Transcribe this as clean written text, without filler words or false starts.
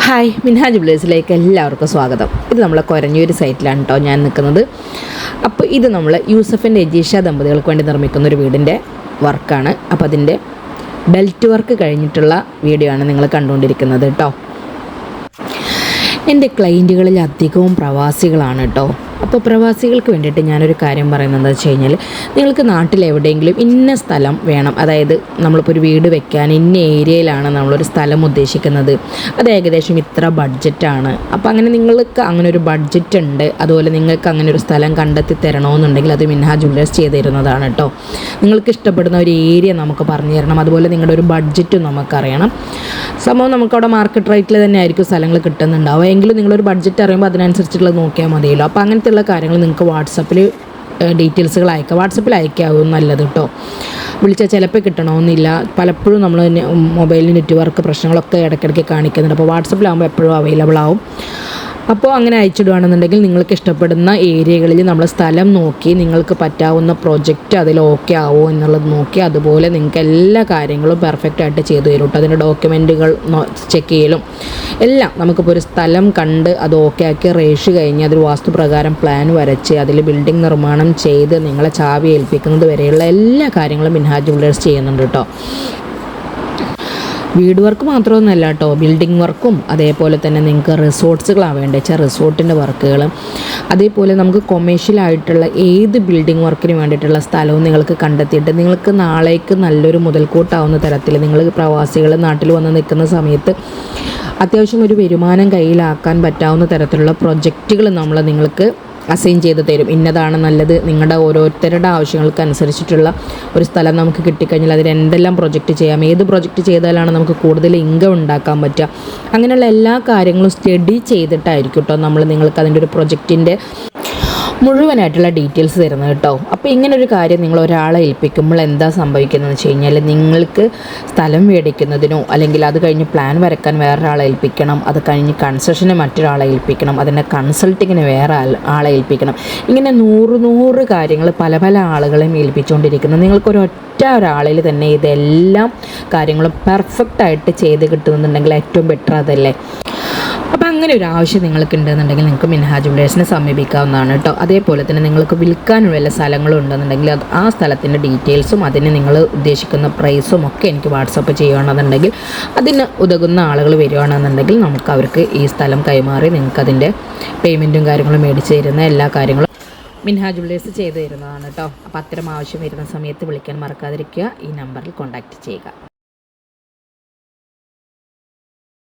Hi, Minhaj ബ്ലേസിലേക്ക് എല്ലാവർക്കും സ്വാഗതം. ഇത് നമ്മളെ കൊരഞ്ഞൂര് സൈറ്റിലാണ് കേട്ടോ ഞാൻ നിൽക്കുന്നത്. അപ്പോൾ ഇത് നമ്മൾ യൂസഫിൻ്റെ എജീഷ ദമ്പതികൾക്ക് വേണ്ടി നിർമ്മിക്കുന്ന ഒരു വീടിൻ്റെ വർക്കാണ്. അപ്പോൾ അതിൻ്റെ ബെൽറ്റ് വർക്ക് കഴിഞ്ഞിട്ടുള്ള വീഡിയോ ആണ് നിങ്ങൾ കണ്ടുകൊണ്ടിരിക്കുന്നത് കേട്ടോ. എൻ്റെ ക്ലയൻറ്റുകളിൽ അധികവും പ്രവാസികളാണ് കേട്ടോ. അപ്പോൾ പ്രവാസികൾക്ക് വേണ്ടിയിട്ട് ഞാനൊരു കാര്യം പറയുന്നത് എന്താ വെച്ച് കഴിഞ്ഞാൽ, നിങ്ങൾക്ക് നാട്ടിൽ എവിടെയെങ്കിലും ഇന്ന സ്ഥലം വേണം, അതായത് നമ്മളിപ്പോൾ ഒരു വീട് വെക്കാൻ ഇന്ന ഏരിയയിലാണ് നമ്മളൊരു സ്ഥലം ഉദ്ദേശിക്കുന്നത്, അത് ഏകദേശം ഇത്ര ബഡ്ജറ്റാണ്. അപ്പോൾ അങ്ങനെ നിങ്ങൾക്ക് അങ്ങനെ ഒരു ബഡ്ജറ്റ് ഉണ്ട്, അതുപോലെ നിങ്ങൾക്ക് അങ്ങനെ ഒരു സ്ഥലം കണ്ടെത്തി തരണമെന്നുണ്ടെങ്കിൽ അത് മിൻഹാജ് ജ്വല്ലേഴ്സ് ചെയ്ത് തരുന്നതാണ് കേട്ടോ. നിങ്ങൾക്ക് ഇഷ്ടപ്പെടുന്ന ഒരു ഏരിയ നമുക്ക് പറഞ്ഞു തരണം, അതുപോലെ നിങ്ങളുടെ ഒരു ബഡ്ജറ്റും നമുക്കറിയണം. സംഭവം നമുക്കവിടെ മാർക്കറ്റ് റേറ്റിൽ തന്നെ ആയിരിക്കും സ്ഥലങ്ങൾ കിട്ടുന്നുണ്ടാവും. എങ്കിലും നിങ്ങളൊരു ബഡ്ജറ്റ് അറിയുമ്പോൾ അതിനനുസരിച്ചിട്ടുള്ളത് നോക്കിയാൽ മതിയല്ലോ. അപ്പോൾ അങ്ങനത്തെയുള്ള കാര്യങ്ങൾ നിങ്ങൾക്ക് വാട്സപ്പിൽ ഡീറ്റെയിൽസുകൾ അയക്കാം. വാട്സപ്പിൽ അയക്കാവും നല്ലത് കേട്ടോ. വിളിച്ചാൽ ചിലപ്പോൾ കിട്ടണമെന്നില്ല. പലപ്പോഴും നമ്മൾ മൊബൈലിൽ നെറ്റ്വർക്ക് പ്രശ്നങ്ങളൊക്കെ ഇടയ്ക്കിടയ്ക്ക് കാണിക്കുന്നുണ്ട്. അപ്പോൾ വാട്സപ്പിലാകുമ്പോൾ എപ്പോഴും അവൈലബിൾ ആവും. അപ്പോൾ അങ്ങനെ അയച്ചിടുകയാണെന്നുണ്ടെങ്കിൽ നിങ്ങൾക്ക് ഇഷ്ടപ്പെടുന്ന ഏരിയകളിൽ നമ്മൾ സ്ഥലം നോക്കി നിങ്ങൾക്ക് പറ്റാവുന്ന പ്രൊജക്റ്റ് അതിൽ ഓക്കെ ആവുമോ എന്നുള്ളത് നോക്കി അതുപോലെ നിങ്ങൾക്ക് എല്ലാ കാര്യങ്ങളും പെർഫെക്റ്റായിട്ട് ചെയ്തു തരും കേട്ടോ. അതിൻ്റെ ഡോക്യുമെൻറ്റുകൾ ചെക്ക് ചെയ്യലും എല്ലാം നമുക്കിപ്പോൾ ഒരു സ്ഥലം കണ്ട് അത് ഓക്കെ ആക്കി രജിസ്റ്റർ കഴിഞ്ഞ് അതിൽ വാസ്തുപ്രകാരം പ്ലാൻ വരച്ച് അതിൽ ബിൽഡിംഗ് നിർമ്മാണം ചെയ്ത് നിങ്ങളെ ചാവി ഏൽപ്പിക്കുന്നത് വരെയുള്ള എല്ലാ കാര്യങ്ങളും മിൻഹാജ് ജ്വല്ലേഴ്സ് ചെയ്യുന്നുണ്ട് കേട്ടോ. വീട് വർക്ക് മാത്രമൊന്നുമല്ല കേട്ടോ, ബിൽഡിംഗ് വർക്കും അതേപോലെ തന്നെ നിങ്ങൾക്ക് റിസോർട്ട്സുകളാണ് വേണ്ടത് വെച്ചാൽ റിസോർട്ടിൻ്റെ വർക്കുകൾ, അതേപോലെ നമുക്ക് കൊമേഴ്ഷ്യലായിട്ടുള്ള ഏത് ബിൽഡിംഗ് വർക്കിന് വേണ്ടിയിട്ടുള്ള സ്ഥലവും നിങ്ങൾക്ക് കണ്ടെത്തിയിട്ട് നിങ്ങൾക്ക് നാളേക്ക് നല്ലൊരു മുതൽക്കൂട്ടാവുന്ന തരത്തിൽ നിങ്ങൾ പ്രവാസികൾ നാട്ടിൽ വന്ന് നിൽക്കുന്ന സമയത്ത് അത്യാവശ്യം ഒരു വരുമാനം കയ്യിലാക്കാൻ പറ്റാവുന്ന തരത്തിലുള്ള പ്രൊജക്റ്റുകൾ നിങ്ങൾക്ക് അസൈൻ ചെയ്ത് തരും. ഇന്നതാണ് നല്ലത്, നിങ്ങളുടെ ഓരോരുത്തരുടെ ആവശ്യങ്ങൾക്ക് അനുസരിച്ചിട്ടുള്ള ഒരു സ്ഥലം നമുക്ക് കിട്ടിക്കഴിഞ്ഞാൽ അതിൽ എന്തെല്ലാം പ്രൊജക്റ്റ് ചെയ്യാം, ഏത് പ്രൊജക്റ്റ് ചെയ്താലാണ് നമുക്ക് കൂടുതൽ ഇൻകം ഉണ്ടാക്കാൻ പറ്റുക, അങ്ങനെയുള്ള എല്ലാ കാര്യങ്ങളും സ്റ്റഡി ചെയ്തിട്ടായിരിക്കും കേട്ടോ നമ്മൾ നിങ്ങൾക്ക് അതിൻ്റെ ഒരു പ്രൊജക്റ്റിൻ്റെ മുഴുവനായിട്ടുള്ള ഡീറ്റെയിൽസ് തരുന്നത് കേട്ടോ. അപ്പോൾ ഇങ്ങനൊരു കാര്യം നിങ്ങൾ ഒരാളെ ഏൽപ്പിക്കുമ്പോൾ എന്താ സംഭവിക്കുന്നതെന്ന് വെച്ച് കഴിഞ്ഞാൽ, നിങ്ങൾക്ക് സ്ഥലം മേടിക്കുന്നതിനോ അല്ലെങ്കിൽ അത് കഴിഞ്ഞ് പ്ലാൻ വരയ്ക്കാൻ വേറൊരാളെ ഏൽപ്പിക്കണം, അത് കഴിഞ്ഞ് കൺസ്ട്രക്ഷന് മറ്റൊരാളെ ഏൽപ്പിക്കണം, അതിൻ്റെ കൺസൾട്ടിങ്ങിന് വേറെ ആളെ ഏൽപ്പിക്കണം, ഇങ്ങനെ 100 കാര്യങ്ങൾ പല പല ആളുകളെയും ഏൽപ്പിച്ചുകൊണ്ടിരിക്കുന്നത്. നിങ്ങൾക്കൊരൊറ്റ ഒരാളിൽ തന്നെ ഇതെല്ലാം കാര്യങ്ങളും പെർഫെക്റ്റായിട്ട് ചെയ്ത് കിട്ടുന്നുണ്ടെങ്കിൽ ഏറ്റവും ബെറ്റർ അതല്ലേ. അപ്പോൾ അങ്ങനെ ഒരു ആവശ്യം നിങ്ങൾക്ക് ഉണ്ടെന്നുണ്ടെങ്കിൽ നിങ്ങൾക്ക് മിൻഹാജ് ജ്വല്ലേഴ്സിനെ സമീപിക്കാവുന്നതാണ് കേട്ടോ. അതേപോലെ തന്നെ നിങ്ങൾക്ക് വിൽക്കാനുള്ള വല്ല സ്ഥലങ്ങളും ഉണ്ടെന്നുണ്ടെങ്കിൽ ആ സ്ഥലത്തിൻ്റെ ഡീറ്റെയിൽസും അതിന് നിങ്ങൾ ഉദ്ദേശിക്കുന്ന പ്രൈസും ഒക്കെ എനിക്ക് വാട്സപ്പ് ചെയ്യുകയാണെന്നുണ്ടെങ്കിൽ അതിന് ഉതകുന്ന ആളുകൾ വരികയാണെന്നുണ്ടെങ്കിൽ നമുക്ക് അവർക്ക് ഈ സ്ഥലം കൈമാറി നിങ്ങൾക്ക് അതിൻ്റെ പേയ്മെൻറ്റും കാര്യങ്ങളും മേടിച്ച് തരുന്ന എല്ലാ കാര്യങ്ങളും മിൻഹാജ് ജ്വല്ലേഴ്സ് ചെയ്തു തരുന്നതാണ് കേട്ടോ. അപ്പോൾ അത്തരം ആവശ്യം വരുന്ന സമയത്ത് വിളിക്കാൻ മറക്കാതിരിക്കുക. ഈ നമ്പറിൽ കോൺടാക്റ്റ് ചെയ്യുക.